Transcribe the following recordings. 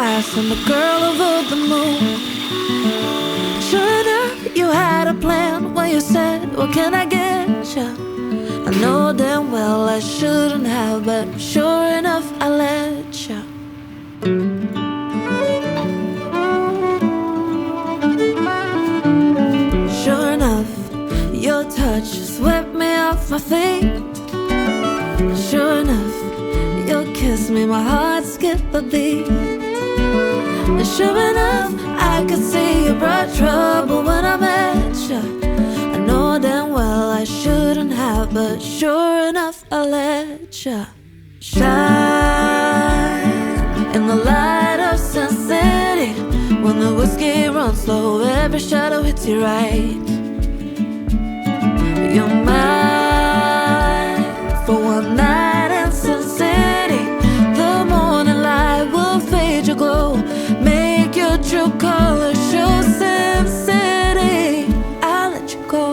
glass and the girl over the moon. Sure enough, you had a plan when you said, what can I get you? I know damn well I shouldn't have, but sure enough, I let you. Sure enough, your touch swept me off my feet. Sure enough, you kissed me, my heart skipped a beat. And sure enough, I could see you brought trouble when I met you. I know damn well I shouldn't have, but sure enough, I let you shine in the light of Sun City. When the whiskey runs low, every shadow hits you right. You're mine for one night in Sun City. The morning light will fade your glow, make your true colors show. Sin City, I'll let you go.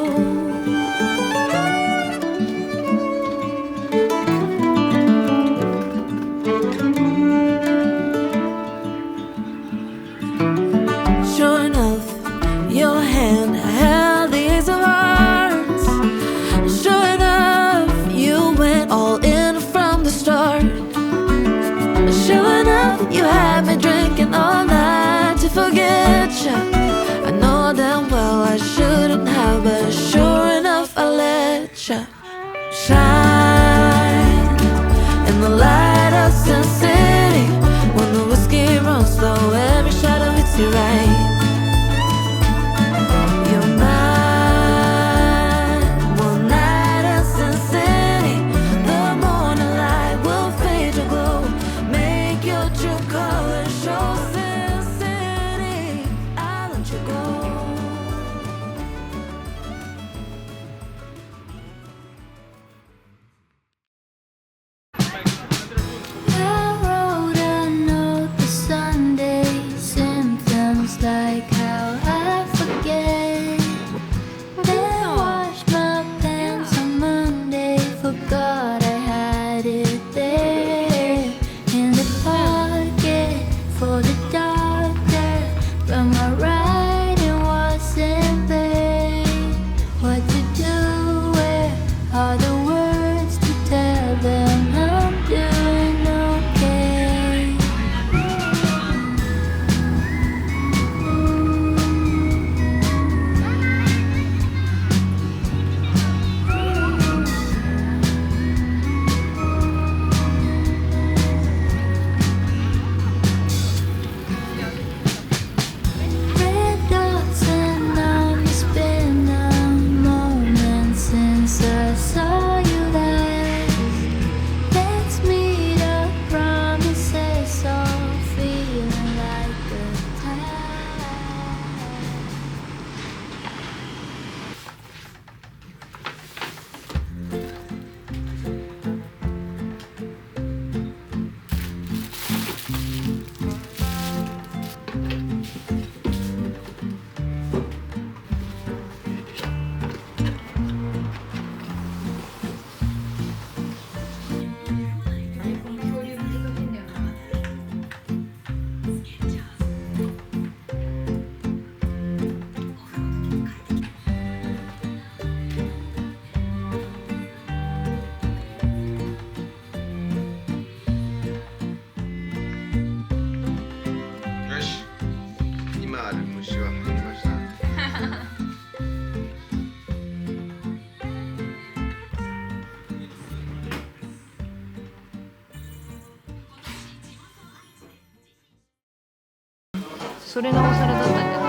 Sure enough, your hand held the ace of hearts. Sure enough, you went all in from the start. Sure enough, you had me drinking all night to forget you. I know damn well I shouldn't have, but sure enough, I let you shine in the light of Sun City. When the whiskey runs low, every shadow hits you right. You're mine, one night in Sun City. The morning light will fade your glow, make your true colors show. Sin City, I'll let you go. I wrote a note for Sunday, symptoms like how I forget. Then washed my pants on Monday, forgot I had it there in the pocket for the doctor, but my writing wasn't there. What to do? Where are the words to tell them I'm doing okay? Red dots and I'm spin a moment since I saw you last. Let's meet up, promises all feeling like a task.それなおさらだったんじゃない？